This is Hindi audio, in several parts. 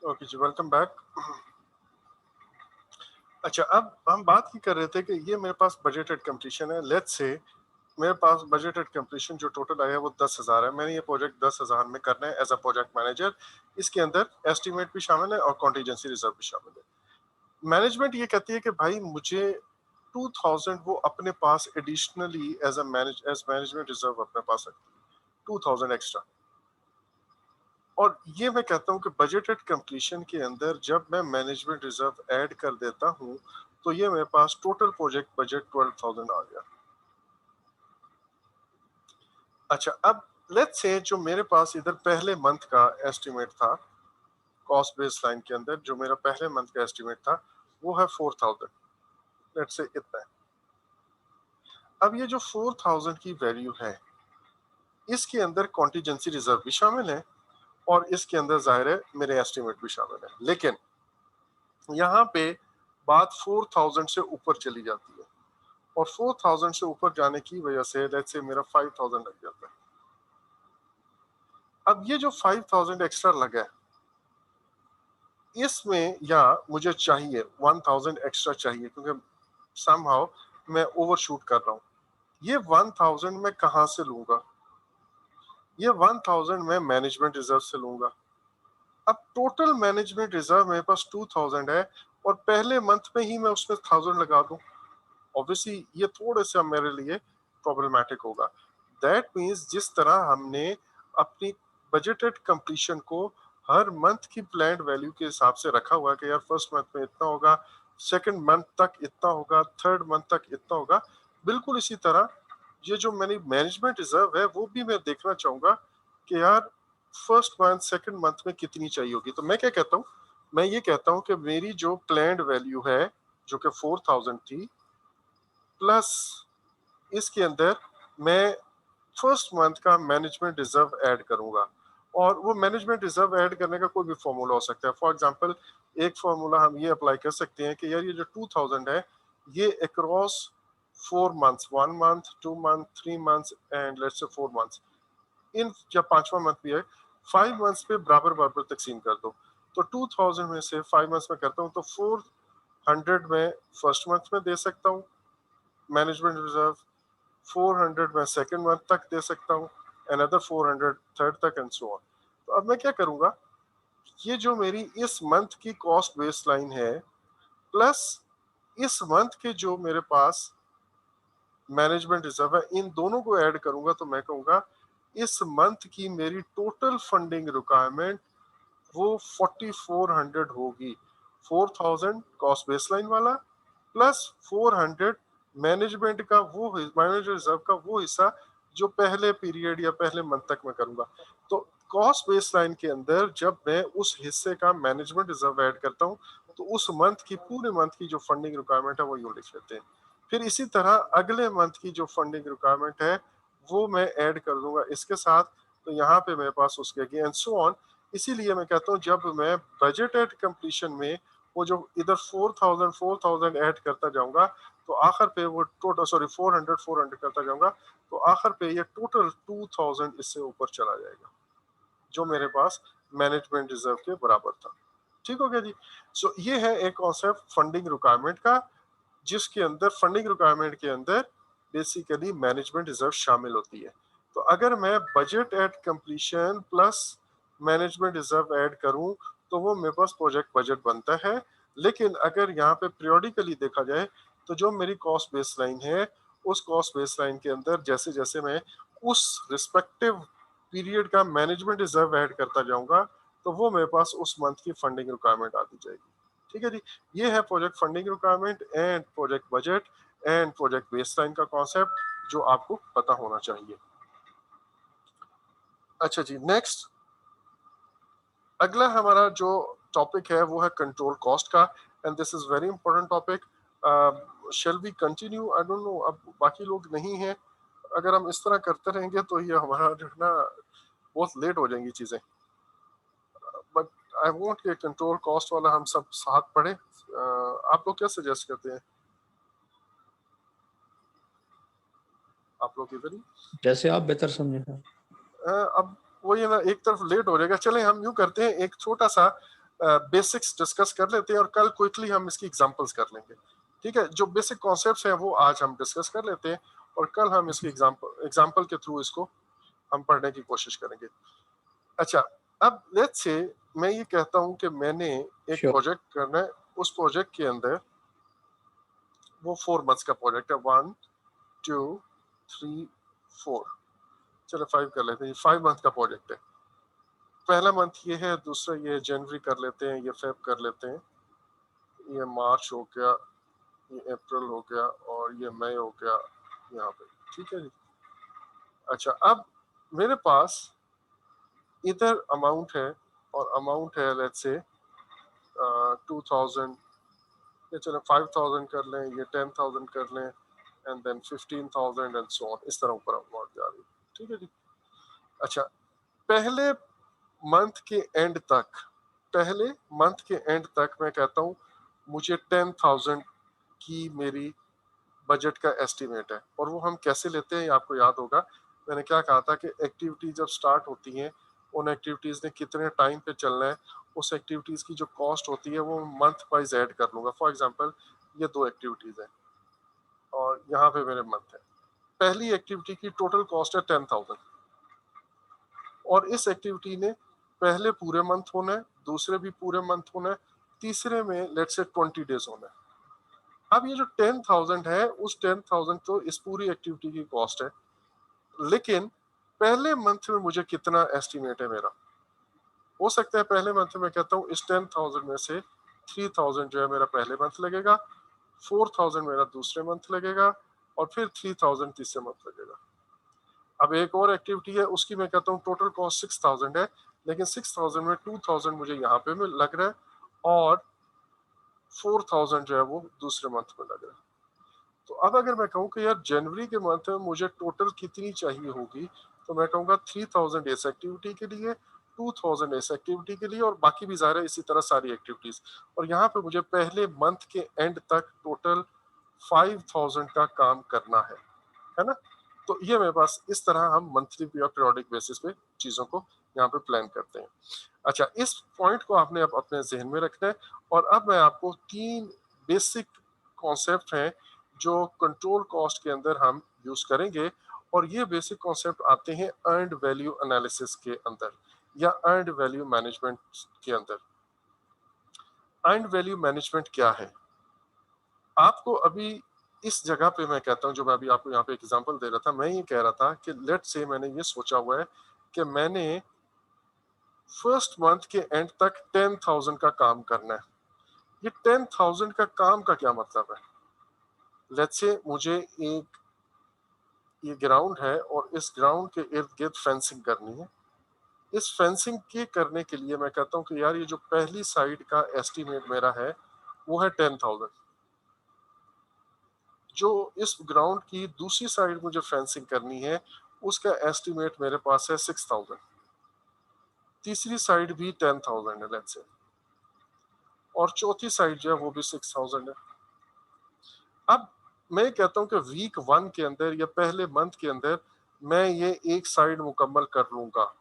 ओके जी, वेलकम बैक। अच्छा, अब हम बात ही कर रहे थे कि ये मेरे पास बजटेड कंप्लीशन है। लेट्स से मेरे पास बजटेड कंप्लीशन जो टोटल आया है वो 10,000 है। मैंने ये प्रोजेक्ट 10,000 में करना है एज अ प्रोजेक्ट मैनेजर। इसके अंदर एस्टिमेट भी शामिल है और कॉन्टीजेंसी रिजर्व भी शामिल है। मैनेजमेंट ये कहती है कि भाई मुझे 2,000 वो अपने पास एडिशनली एज मैनेजमेंट रिजर्व अपने पास रखती है, 2,000 एक्स्ट्रा। और ये मैं कहता हूँ कि बजटेड कंप्लीशन के अंदर जब मैं मैनेजमेंट रिजर्व ऐड कर देता हूँ तो ये मेरे पास टोटल प्रोजेक्ट बजट 12,000 आ गया। अच्छा, अब लेट्स से जो मेरे पास इधर पहले मंथ का एस्टिमेट था, कॉस्ट बेस लाइन के अंदर जो मेरा पहले मंथ का एस्टिमेट था वो है 4,000। लेट्स से इतना है। अब ये जो 4,000 की वैल्यू है इसके अंदर कॉन्टीजेंसी रिजर्व भी शामिल है और इसके अंदर जाहिर है मेरे एस्टिमेट भी शामिल है। लेकिन यहाँ पे बात 4,000 से ऊपर चली जाती है और 4,000 से ऊपर जाने की वजह से लेट्स से मेरा 5,000 लग जाता है। अब ये जो 5,000 एक्स्ट्रा लगा है इसमें या मुझे चाहिए 1,000 एक्स्ट्रा चाहिए क्योंकि समहाउ मैं ओवरशूट कर रहा हूँ। ये 1,000 मैं कहाँ से लूंगा? ये 1,000 मैं मैनेजमेंट रिजर्व से लूंगा। अब टोटल मैनेजमेंट रिजर्व मेरे पास 2,000 है और पहले मंथ में ही मैं उसमें 1,000 लगा दूं। ऑब्वियसली ये थोड़ा सा मेरे लिए प्रॉब्लमेटिक होगा। दैट मीन्स जिस तरह हमने अपनी बजटेड कंप्लीशन को हर मंथ की प्लान्ड वैल्यू के हिसाब से रखा हुआ है कि यार फर्स्ट मंथ में इतना होगा, सेकंड मंथ तक इतना होगा, थर्ड मंथ तक इतना होगा, बिल्कुल इसी तरह ये जो मैंने मैनेजमेंट रिजर्व है वो भी मैं देखना चाहूंगा कि यार फर्स्ट मंथ सेकंड मंथ में कितनी चाहिए होगी। तो मैं क्या कहता हूँ, मैं ये कहता हूँ कि मेरी जो प्लान्ड वैल्यू है जो कि 4,000 थी प्लस इसके अंदर मैं फर्स्ट मंथ का मैनेजमेंट रिजर्व ऐड करूंगा। और वो मैनेजमेंट रिजर्व ऐड करने का कोई भी फॉर्मूला हो सकता है। फॉर एग्जांपल एक फॉर्मूला हम ये अप्लाई कर सकते हैं कि यार ये जो 2,000 है ये across 4 months, 1 month, 2 month, 3 months and let's say 4 months, इन या पांचवा मंथ भी है, 5 मंथ्स पे बराबर बराबर तकसीम कर दो। तो 2,000 में से 5 मंथ्स में करता हूँ तो 400 में फर्स्ट मंथ में दे सकता हूँ मैनेजमेंट रिजर्व, 400 मैं सेकंड मंथ तक दे सकता हूँ, अनदर 400 थर्ड तक एंड सो ऑन। तो अब मैं क्या करूंगा, ये जो मेरी इस मंथ की कॉस्ट बेस लाइन है प्लस इस मंथ के जो मेरे पास मैनेजमेंट रिजर्व है इन दोनों को ऐड करूंगा तो मैं कहूंगा इस मंथ की मेरी टोटल फंडिंग रिक्वायरमेंट वो 4,400 होगी। 4,000 कॉस्ट बेसलाइन वाला प्लस 400 मैनेजमेंट का वो मैनेजर रिजर्व का वो हिस्सा जो पहले पीरियड या पहले मंथ तक मैं करूंगा। तो कॉस्ट बेसलाइन के अंदर जब मैं उस हिस्से का मैनेजमेंट रिजर्व ऐड करता हूँ तो उस मंथ की पूरे मंथ की जो फंडिंग रिक्वायरमेंट है वो यूं लिख लेते हैं। फिर इसी तरह अगले मंथ की जो फंडिंग रिक्वायरमेंट है वो मैं ऐड कर दूंगा इसके साथ। तो यहाँ पे मेरे पास उसके अगेन सो ऑन। इसीलिए मैं कहता हूँ जब मैं बजटेड कंप्लीशन में वो जो इधर 4,000 4,000 ऐड करता जाऊंगा तो आखिर पे वो टोटल 400 400 करता जाऊंगा तो आखिर पे ये टोटल 2,000 इससे ऊपर चला जाएगा जो मेरे पास मैनेजमेंट रिजर्व के बराबर था। ठीक हो गया जी। सो ये है एक कॉन्सेप्ट फंडिंग रिक्वायरमेंट का जिसके अंदर फंडिंग रिक्वायरमेंट के अंदर बेसिकली मैनेजमेंट रिजर्व शामिल होती है। तो अगर मैं budget at completion plus management reserve add करूं तो वो मेरे पास प्रोजेक्ट बजट बनता है। लेकिन अगर यहाँ पे पीरियोडिकली देखा जाए तो जो मेरी कॉस्ट बेस लाइन है उस कॉस्ट बेस लाइन के अंदर जैसे जैसे मैं उस रिस्पेक्टिव पीरियड का मैनेजमेंट रिजर्व ऐड करता जाऊंगा तो वो मेरे पास उस मंथ की फंडिंग रिक्वायरमेंट आती जाएगी। ठीक है जी। ये है project funding requirement and project budget and project baseline का कॉन्सेप्ट जो आपको पता होना चाहिए। अच्छा जी, नेक्स्ट अगला हमारा जो टॉपिक है वो है कंट्रोल कॉस्ट का and this is very important topic. Shall we continue? I don't know, अब बाकी लोग नहीं है। अगर हम इस तरह करते रहेंगे तो ये हमारा जो है ना बहुत लेट हो जाएंगी चीजें। बट आई वांट कि कंट्रोल कॉस्ट वाला हम सब साथ पढ़े। आप लोग क्या सजेस्ट करते हैं? आप लोग इधर ही जैसे आप बेहतर समझे सर। अब वो ये ना एक तरफ लेट हो जाएगा। चले हम यूं करते हैं एक छोटा सा बेसिक्स डिस्कस कर लेते हैं और कल क्विकली हम इसकी एग्जांपल्स कर लेंगे। ठीक है, जो बेसिक कॉन्सेप्ट्स हैं वो आज हम डिस्कस कर लेते हैं और कल हम इसकी एग्जांपल के थ्रू इसको हम पढ़ने की कोशिश करेंगे। अच्छा, अब लेट्स से मैं ये कहता हूँ कि मैंने एक श्योर। प्रोजेक्ट करना है, उस प्रोजेक्ट के अंदर वो 4 मंथ्स का प्रोजेक्ट है, 1 2 3 4, चलो 5 कर लेते हैं, 5 मंथ का प्रोजेक्ट है। पहला मंथ ये है, दूसरा ये जनवरी कर लेते हैं, ये फेब कर लेते हैं, ये मार्च हो गया, ये अप्रैल हो गया और ये मई हो गया यहाँ पे। ठीक है जी। अच्छा, अब मेरे पास इधर अमाउंट है और अमाउंट है लेट्स से 2000, ये चलो 5000 कर लें, ये 10,000 कर लें and then 15,000 and so on, इस तरह ऊपर अमाउंट जा रही है। ठीक है जी। अच्छा, पहले मंथ के एंड तक, पहले मंथ के एंड तक मैं कहता हूँ मुझे 10,000 की मेरी बजट का एस्टिमेट है। और वो हम कैसे लेते हैं, ये आपको याद होगा, मैंने क्या कहा था कि एक्टिविटी जब स्टार्ट होती हैं, उन एक्टिविटीज ने कितने टाइम पे चलना है, उस एक्टिविटीज की जो कॉस्ट होती है वो मंथ वाइज ऐड कर लूंगा। फॉर एग्जांपल ये 2 एक्टिविटीज हैं और यहाँ पे मेरे मंथ है। पहली एक्टिविटी की टोटल कॉस्ट है 10,000 और इस एक्टिविटी ने पहले पूरे मंथ होना है, दूसरे भी पूरे मंथ होना है, तीसरे में लेट्स से 20 डेज होना है। अब ये जो 10,000 है, उस 10,000 तो इस पूरी एक्टिविटी की कॉस्ट है, लेकिन पहले मंथ में मुझे कितना एस्टिमेट है मेरा। हो सकता है पहले मंथ में कहता हूँ इस 10,000 में से 3,000 जो है मेरा पहले मंथ लगेगा, 4,000 मेरा दूसरे मंथ लगेगा और फिर 3,000 तीसरे मंथ लगेगा। अब एक और एक्टिविटी है, उसकी मैं कहता हूँ टोटल कॉस्ट 6,000 है, लेकिन 6,000 में 2,000 मुझे यहाँ पे में लग रहा है और 4,000 जो है वो दूसरे मंथ में लग रहा है। तो अब अगर मैं कहूँ कि यार जनवरी के मंथ में मुझे टोटल कितनी चाहिए होगी, तो मैं कहूँगा 3,000 इस एक्टिविटी के लिए, 2,000 इस एक्टिविटी के लिए और बाकी भी ज़ाहिर है इसी तरह सारी एक्टिविटीज। और यहाँ पे मुझे पहले मंथ के एंड तक टोटल 5,000 का काम करना है ना। तो ये मेरे पास इस तरह हम मंथली या पीरियोडिक बेसिस पे चीज़ों को यहाँ पे प्लान करते हैं। अच्छा, इस पॉइंट को आपने अब अपने जहन में रखना है। और अब मैं आपको 3 बेसिक कॉन्सेप्ट हैं जो कंट्रोल कॉस्ट के अंदर हम यूज करेंगे और ये बेसिक कॉन्सेप्ट आते हैं अर्नड वैल्यू एनालिसिस के अंदर या अर्नड वैल्यू मैनेजमेंट के अंदर। अर्नड वैल्यू मैनेजमेंट क्या है, आपको अभी इस जगह पे मैं कहता हूँ, जो मैं अभी आपको यहाँ पे एग्जांपल दे रहा था, मैं ये कह रहा था कि लेट से मैंने ये सोचा हुआ है कि मैंने फर्स्ट मंथ के एंड तक 10,000 का काम करना है। ये 10,000 का काम का क्या मतलब है, लेट्स से मुझे एक ये ग्राउंड है और इस ग्राउंड के इर्द गिर्द फेंसिंग करनी है। इस फेंसिंग के करने के लिए मैं कहता हूँ कि यार ये जो पहली साइड का एस्टिमेट मेरा है वो है 10,000। जो इस ग्राउंड की दूसरी साइड मुझे फेंसिंग करनी है उसका एस्टिमेट मेरे पास है 6,000। तीसरी साइड भी 10,000 है लेट्स से, और चौथी साइड जो है वो भी 6,000 है। अब मैं कहता हूँ कि वीक 1 के अंदर या पहले मंथ के अंदर मैं ये एक साइड मुकम्मल कर लूंगा।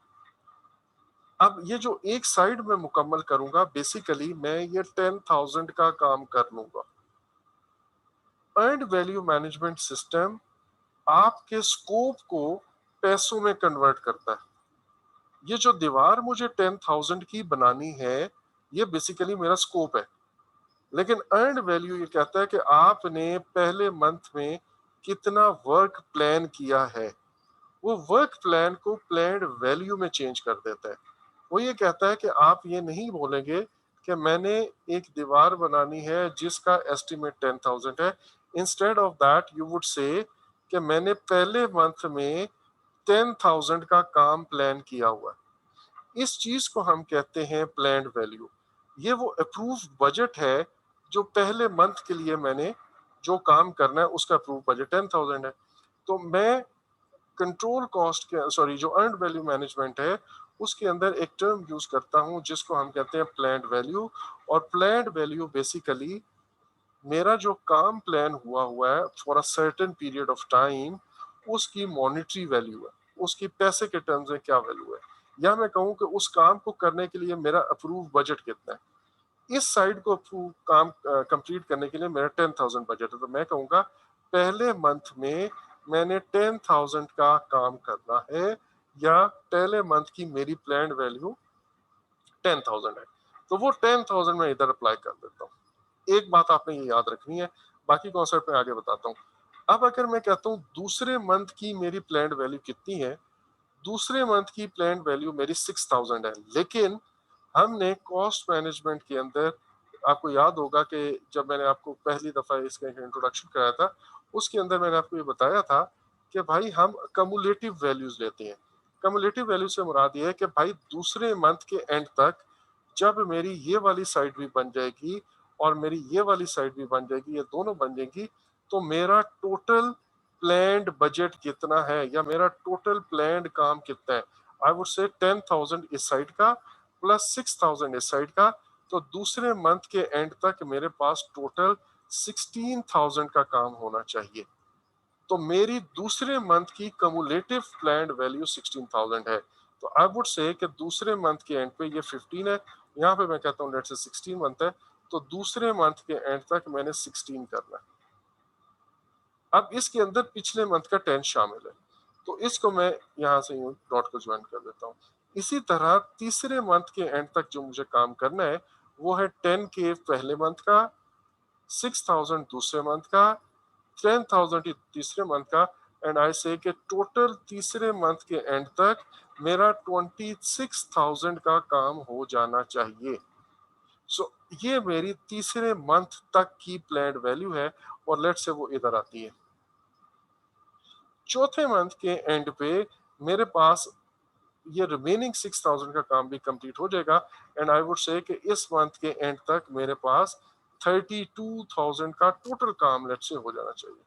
अब ये जो एक साइड में मुकम्मल करूंगा, बेसिकली मैं ये 10,000 का काम कर लूंगा। अर्नड वैल्यू मैनेजमेंट सिस्टम आपके स्कोप को पैसों में कन्वर्ट करता है। ये जो दीवार मुझे 10,000 की बनानी है ये बेसिकली मेरा स्कोप है, लेकिन अर्नड वैल्यू ये कहता है कि आपने पहले मंथ में कितना वर्क प्लान किया है। वो वर्क प्लान को प्लान्ड वैल्यू में चेंज कर देता है। वो ये कहता है कि आप ये नहीं बोलेंगे कि मैंने एक दीवार बनानी है जिसका एस्टिमेट 10,000 है। Instead of that you would say कि मैंने पहले मंथ में 10,000 का काम प्लान किया हुआ है। इस चीज को हम कहते हैं प्लान्ड वैल्यू। ये वो अप्रूव बजट है जो पहले मंथ के लिए मैंने जो काम करना है उसका अप्रूव बजट 10,000 है। तो मैं कंट्रोल कॉस्ट के सॉरी जो अर्नड वैल्यू मैनेजमेंट है उसके अंदर एक टर्म यूज करता हूं जिसको हम कहते हैं प्लान्ड वैल्यू। और प्लान्ड वैल्यू बेसिकली मेरा जो काम प्लान हुआ है for a certain period of time उसकी मॉनेटरी वैल्यू है, उसकी पैसे के टर्म्स में क्या वैल्यू है। या मैं कहूँ कि उस काम को करने के लिए मेरा अप्रूव बजट कितना है। इस साइड को अप्रूव काम कंप्लीट करने के लिए मेरा 10,000 बजट है, तो मैं कहूँगा पहले मंथ में मैंने 10,000 का काम करना है, या पहले मंथ की मेरी प्लान वैल्यू 10,000 है, तो वो 10,000 मैं इधर अप्लाई कर देता हूँ। एक बात आपने ये याद रखनी है, बाकी कॉन्सेप्ट में आगे बताता हूँ। अब अगर मैं कहता हूँ दूसरे मंथ की मेरी प्लान वैल्यू कितनी है, दूसरे मंथ की प्लान वैल्यू मेरी 6,000 है, लेकिन हमने कॉस्ट मैनेजमेंट के अंदर, आपको याद होगा कि जब मैंने आपको पहली दफा इसका इंट्रोडक्शन कराया था, उसके अंदर मैंने आपको ये बताया था कि भाई हम कमुलेटिव वैल्यूज लेते हैं। कमुलेटिव वैल्यू से मुराद ये है कि भाई दूसरे मंथ के एंड तक जब मेरी ये वाली साइड भी बन जाएगी और मेरी ये वाली साइड भी बन जाएगी, ये दोनों बन जाएंगी, तो मेरा टोटल प्लान्ड बजट कितना है, या मेरा टोटल प्लान्ड काम कितना है। आई वुड से 10,000 इस साइड का प्लस 6,000 इस साइड का, तो दूसरे मंथ के एंड तक मेरे पास टोटल 16,000 का काम होना चाहिए। तो मेरी दूसरे मंथ की कमुलेटिव प्लान्ड वैल्यू 16,000 है। तो आई वुड से कि दूसरे मंथ के एंड पे ये 15 है, यहाँ पे मैं कहता हूँ लेट्स से 16 मंथ है, तो दूसरे मंथ के एंड तक मैंने 16 करना है। अब इसके अंदर पिछले मंथ का 10 शामिल है, तो इसको मैं यहाँ से यूं डॉट को ज्वाइन कर देता हूँ। इसी तरह तीसरे मंथ के एंड तक जो मुझे काम करना है वो है 10 के पहले मंथ का, 6,000 दूसरे मंथ का, 10,000 तीसरे मंथ का, एंड आई से कि टोटल तीसरे मंथ के एंड तक मेरा 26,000 का काम हो जाना चाहिए। सो ये मेरी तीसरे मंथ तक की प्लान्ड वैल्यू है, और लेट से वो इधर आती है। चौथे मंथ के एंड पे मेरे पास ये रिमेनिंग 6,000 का काम भी कंप्लीट हो जाएगा, एंड आई वुड से कि इस मंथ के एंड तक मेरे पास 32,000 का टोटल काम लेट से हो जाना चाहिए।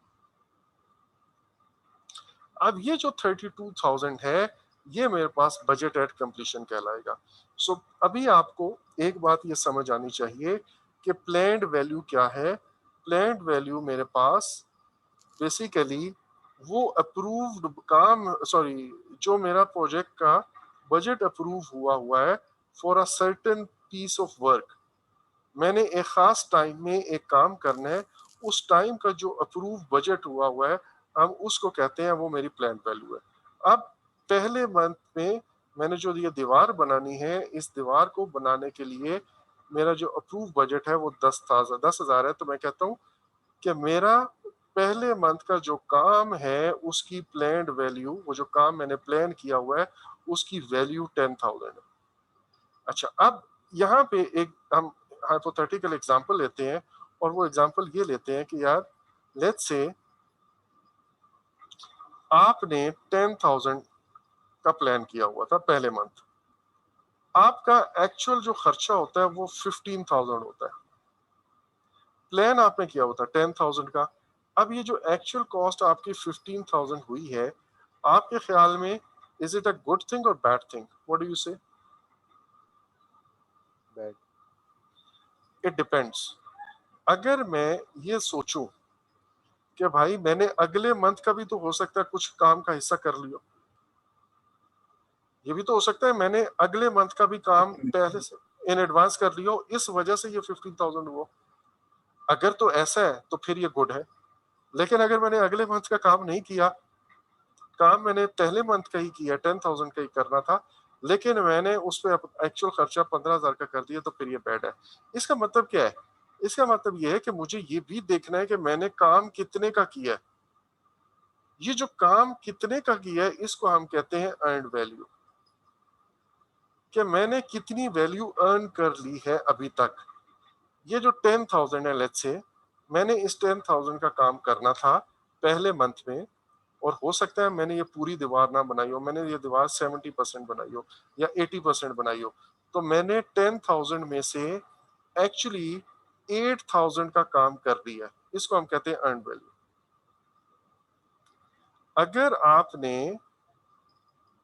अब ये जो 32,000 है, ये मेरे पास बजट एट कंप्लीशन कहलाएगा। सो अभी आपको एक बात ये समझ आनी चाहिए कि प्लान्ड वैल्यू क्या है। प्लान्ड वैल्यू मेरे पास बेसिकली वो अप्रूव्ड काम, सॉरी, जो मेरा प्रोजेक्ट का बजट अप्रूव हुआ है for a certain piece of work. मैंने एक खास टाइम में एक काम करना है, उस टाइम का जो अप्रूव बजट हुआ है हम उसको कहते हैं, वो मेरी प्लान वैल्यू है। अब पहले मंथ में मैंने जो ये दीवार बनानी है, इस दीवार को बनाने के लिए मेरा जो अप्रूव बजट है वो 10,000 है, तो मैं कहता हूँ कि मेरा पहले मंथ का जो काम है उसकी प्लान्ड वैल्यू, वो जो काम मैंने प्लान किया हुआ है उसकी वैल्यू 10,000 है। अच्छा, अब यहाँ पे एक हम हाइपोथेटिकल एग्जांपल लेते हैं, और वो एग्जांपल ये लेते हैं कि यार लेट्स से आपने 10,000 का प्लान किया हुआ था पहले मंथ, आपका एक्चुअल जो खर्चा होता है वो 15,000 होता है। प्लान आपने किया हुआ था 10,000 का। अब ये जो एक्चुअल कॉस्ट आपकी 15,000 हुई है, आपके ख्याल में is it a good thing और bad thing? What do you say? Bad. It depends. अगर मैं ये सोचूं कि भाई मैंने अगले मंथ का भी तो हो सकता है कुछ काम का हिस्सा कर लियो, ये भी तो हो सकता है मैंने अगले मंथ का भी काम पहले से इन एडवांस कर लियो, इस वजह से ये 15,000 हुआ। अगर तो ऐसा है तो फिर ये गुड है। लेकिन अगर मैंने अगले मंथ का काम नहीं किया, काम मैंने पहले मंथ का ही किया, 10,000 का ही करना था, लेकिन मैंने उस पर एक्चुअल खर्चा 15,000 का कर दिया, तो फिर ये बैड है। इसका मतलब क्या है? इसका मतलब ये है कि मुझे ये भी देखना है कि मैंने काम कितने का किया है। ये जो काम कितने का किया है इसको हम कहते हैं अर्नड वैल्यू, कि मैंने कितनी वैल्यू अर्न कर ली है अभी तक। ये जो 10,000 है, लेट्स से मैंने इस 10,000 का काम करना था पहले मंथ में, और हो सकता है मैंने ये पूरी दीवार ना बनाई हो, मैंने ये दीवार 70% बनाई हो या 80% बनाई हो, तो मैंने 10,000 में से एक्चुअली 8,000 का काम कर दिया। इसको हम कहते हैं अर्न वैल्यू। अगर आपने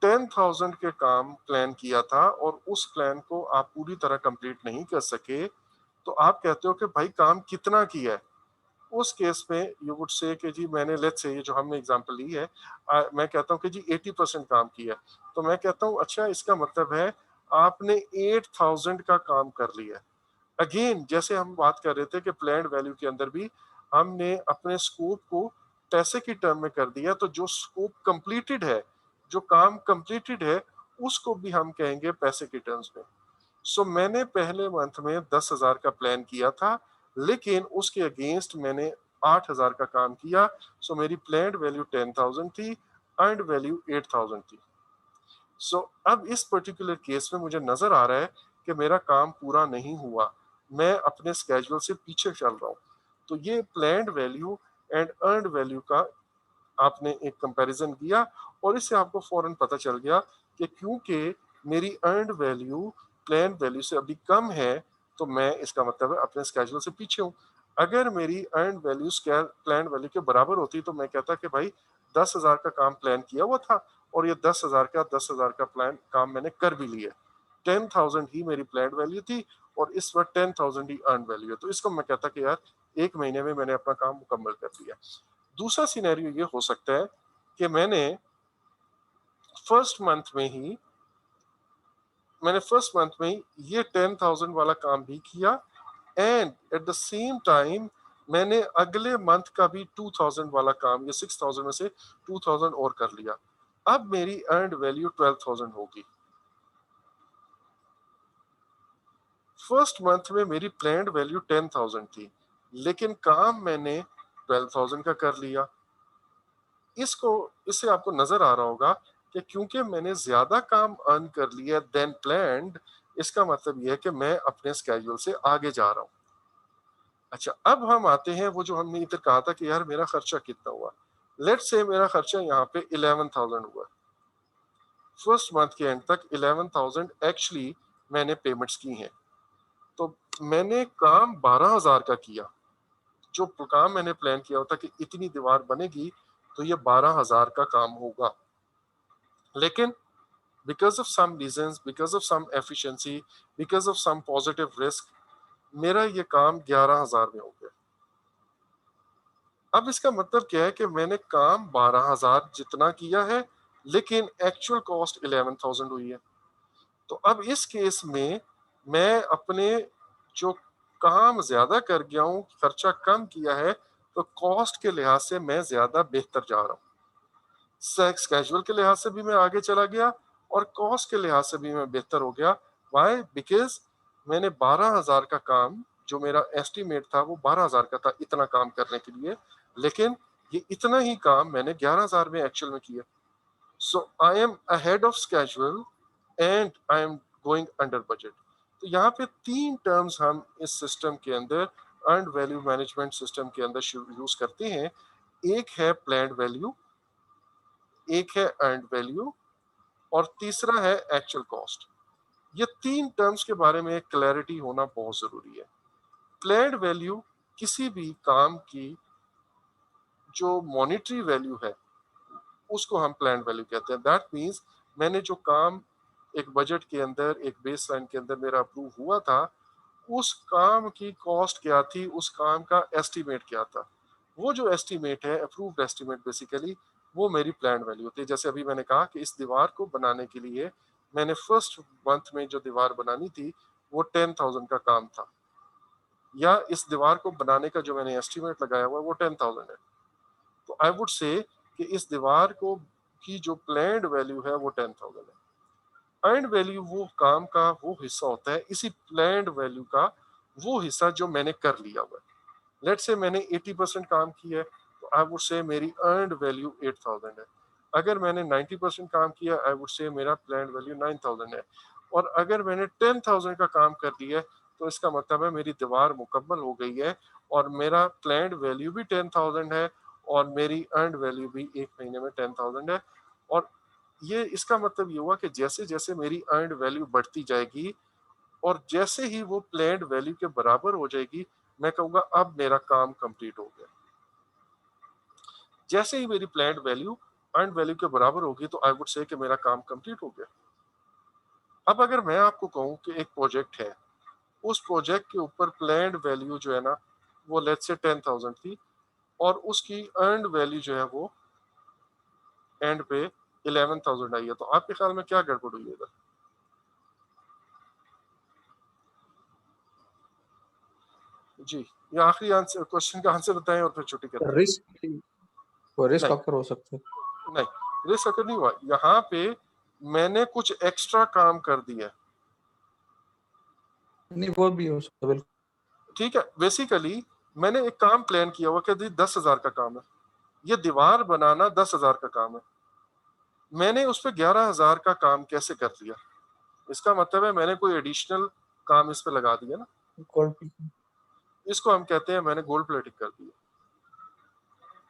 10,000 के काम प्लान किया था और उस प्लान को आप पूरी तरह कंप्लीट नहीं कर सके, तो आप कहते हो कि भाई काम कितना किया है। उस केस में यू वुड से कि जी मैंने लेट्स से ये जो हमने एग्जांपल ली है, मैं कहता हूँ कि जी 80% काम किया, तो मैं कहता हूँ अच्छा इसका मतलब है आपने 8000 का काम कर लिया। अगेन जैसे हम बात कर रहे थे कि प्लान्ड वैल्यू के अंदर भी हमने अपने स्कोप को पैसे की टर्म में कर दिया, तो जो स्कोप कंप्लीटेड है, जो काम कंप्लीटेड है, उसको भी हम कहेंगे पैसे की टर्म्स में। सो मैंने पहले मंथ में 10,000 का प्लान किया था, लेकिन उसके अगेंस्ट मैंने 8,000 का काम किया। सो मेरी प्लान्ड वैल्यू 10,000 थी, अर्नड वैल्यू 8,000 थी। सो अब इस पर्टिकुलर केस में मुझे नजर आ रहा है कि मेरा काम पूरा नहीं हुआ, मैं अपने स्केड्यूल से पीछे चल रहा हूँ। तो ये planned value and earned value का आपने एक कंपैरिजन किया, और इससे आपको फौरन पता चल गया कि क्योंकि मेरी अर्नड वैल्यू प्लान वैल्यू से अभी कम है, तो मैं इसका मतलब है अपने स्केड्यूल से पीछे हूँ। अगर मेरी अर्नड वैल्यू प्लान वैल्यू के बराबर होती तो मैं कहता कि भाई 10,000 का काम प्लान किया हुआ था, और ये 10,000 का प्लान काम मैंने कर भी लिया। 10,000 ही मेरी प्लान वैल्यू थी, और इस वक्त 10,000 ही अर्न वैल्यू है, तो इसको मैं कहता कि यार एक महीने में मैंने अपना काम मुकम्मल कर लिया। दूसरा सिनेरियो ये हो सकता है कि फर्स्ट मंथ में ही फर्स्ट मंथ में ही ये 10,000 वाला काम भी किया, and at the same time मैंने अगले मंथ का भी 2,000 वाला काम, ये 6,000 में से 2,000 और कर लिया। अब मेरी अर्नड वैल्यू 12,000 होगी। फर्स्ट मंथ में मेरी प्लान्ड वैल्यू 10,000 थी, लेकिन काम मैंने 12,000 का कर लिया। इसको इससे आपको नजर आ रहा होगा कि क्योंकि मैंने ज्यादा काम अर्न कर लिया देन प्लान्ड, इसका मतलब यह है कि मैं अपने स्केड्यूल से आगे जा रहा हूँ। अच्छा, अब हम आते हैं वो जो हमने इधर कहा था कि यार मेरा खर्चा कितना हुआ। लेट्स से मेरा खर्चा यहाँ पे 11,000 हुआ। फर्स्ट मंथ के एंड तक 11,000 एक्चुअली मैंने पेमेंट्स की हैं। तो मैंने काम 12,000 का किया। जो काम मैंने प्लान किया होता कि इतनी दीवार बनेगी, तो ये 12,000 का काम होगा। लेकिन because of some reasons, because of some efficiency, because of some positive risk, मेरा ये काम 11,000 में हो गया। अब इसका मतलब क्या है कि मैंने काम 12,000 जितना किया है, लेकिन एक्चुअल कॉस्ट 11,000 हुई है। तो अब इस केस में मैं अपने जो काम ज्यादा कर गया हूँ, खर्चा कम किया है, तो कॉस्ट के लिहाज से मैं ज्यादा बेहतर जा रहा हूँ। सेक्स कैजुअल के लिहाज से भी मैं आगे चला गया, और कॉस्ट के लिहाज से भी मैं बेहतर हो गया। वाई? बिकॉज मैंने 12,000 का काम, जो मेरा एस्टिमेट था वो 12,000 का था इतना काम करने के लिए, लेकिन ये इतना ही काम मैंने 11,000 में एक्चुअल में किया। So I am ahead of schedule and I am going under budget. तो यहाँ पे तीन टर्म्स हम इस सिस्टम के अंदर, अर्न वैल्यू मैनेजमेंट सिस्टम के अंदर यूज करते हैं। एक है प्लान्ड वैल्यू, एक है अर्नड वैल्यू, और तीसरा है एक्चुअल कॉस्ट। ये तीन टर्म्स के बारे में क्लैरिटी होना बहुत जरूरी है। प्लान्ड वैल्यू किसी भी काम की जो मॉनिटरी वैल्यू है, उसको हम प्लान्ड वैल्यू कहते हैं। दैट मींस मैंने जो काम एक बजट के अंदर, एक बेस लाइन के अंदर मेरा अप्रूव हुआ था, उस काम की कॉस्ट क्या थी, उस काम का एस्टिमेट क्या था, वो जो एस्टिमेट है, अप्रूव्ड एस्टिमेट बेसिकली, वो मेरी प्लान वैल्यू होती है। जैसे अभी मैंने कहा कि इस दीवार को बनाने के लिए मैंने फर्स्ट मंथ में जो दीवार बनानी थी वो 10,000 का काम था, या इस दीवार को बनाने का जो मैंने एस्टिमेट लगाया हुआ है वो 10,000 है। तो आई वुड से कि इस दीवार को की जो प्लान्ड वैल्यू है वो 10,000 है। अर्नड वैल्यू वो काम का वो हिस्सा होता है, इसी प्लान्ड वैल्यू का वो हिस्सा जो मैंने कर लिया हुआ है। लेट्स से मैंने 80% काम किया है, तो आई वुड से मेरी अर्नड वैल्यू 8,000 है। अगर मैंने 90% काम किया, आई वुड से मेरा प्लान वैल्यू 9,000 है। और अगर मैंने 10,000 का काम कर दिया है, तो इसका मतलब है मेरी दीवार मुकम्मल हो गई है, और मेरा प्लान वैल्यू भी 10,000 है, और मेरी अर्नड वैल्यू भी एक महीने में 10,000 है। और ये इसका मतलब ये हुआ कि जैसे जैसे मेरी अर्नड वैल्यू बढ़ती जाएगी, और जैसे ही वो प्लान्ड वैल्यू के बराबर हो जाएगी, मैं कहूंगा अब मेरा काम कंप्लीट हो गया। जैसे ही मेरी प्लान्ड वैल्यू अर्न वैल्यू के बराबर होगी, तो आई वुड से कि मेरा काम कंप्लीट हो गया। अब अगर मैं आपको कहूं कि एक प्रोजेक्ट है, उस प्रोजेक्ट के ऊपर प्लान्ड वैल्यू जो है ना वो लेट्स से 10,000 थी और उसकी अर्नड वैल्यू जो है वो एंड पे 11,000 आई है, तो आपके ख्याल में क्या गड़बड़ हुई है इधर? जी, ये आखिरी आंसर, क्वेश्चन का आंसर बताएं और फिर छुट्टी करते हैं। रिस्क, वो रिस्क नहीं अकर हो सकते हैं। नहीं, रिस्क अगर नहीं हुआ, यहाँ पे मैंने कुछ एक्स्ट्रा काम कर दिया। नहीं वो भी हो सकता है, बिल्कुल। ठीक है, बेसिकली मैंने एक काम प्लान किया हुआ कि 10,000 का काम है, ये दीवार बनाना 10,000 का काम है, मैंने उस पर 11,000 का काम कैसे कर लिया? इसका मतलब है मैंने कोई एडिशनल काम इस पे लगा दिया ना, गोल्ड इसको हम कहते हैं मैंने गोल्ड प्लेटिंग कर दी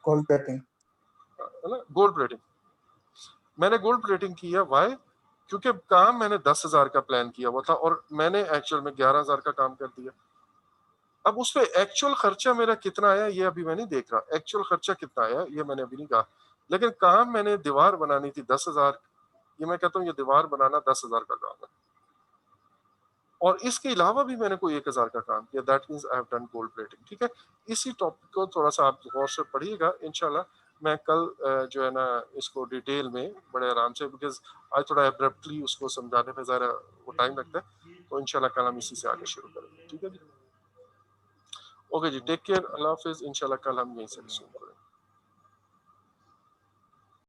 गोल्ड प्लेटिंग। है ना, गोल्ड प्लेटिंग। मैंने गोल्ड प्लेटिंग किया, वाई? क्योंकि काम मैंने 10,000 का प्लान किया हुआ था और मैंने एक्चुअल में 11,000 का काम कर दिया। अब उस पे एक्चुअल खर्चा मेरा कितना आया ये अभी मैं नहीं देख रहा, एक्चुअल खर्चा कितना आया ये मैंने अभी नहीं कहा, लेकिन काम मैंने दीवार बनानी थी 10,000, ये मैं कहता हूँ ये दीवार बनाना 10,000 का काम है, और इसके अलावा भी मैंने कोई 1,000 का काम किया, that means I have done gold plating. ठीक है, इसी टॉपिक को थोड़ा सा आप गौर से पढ़िएगा, इंशाल्लाह मैं कल जो है ना इसको डिटेल में बड़े आराम से, बिकॉज आज थोड़ा एब्रप्टली उसको समझाने में ज़रा वो टाइम लगता है, तो इंशाल्लाह कल हम इसी से आगे शुरू करेंगे। ठीक है जी, ओके जी, टेक केयर, अल्लाह हाफिज, इंशाल्लाह कल हम यहीं से रिज्यूम करेंगे।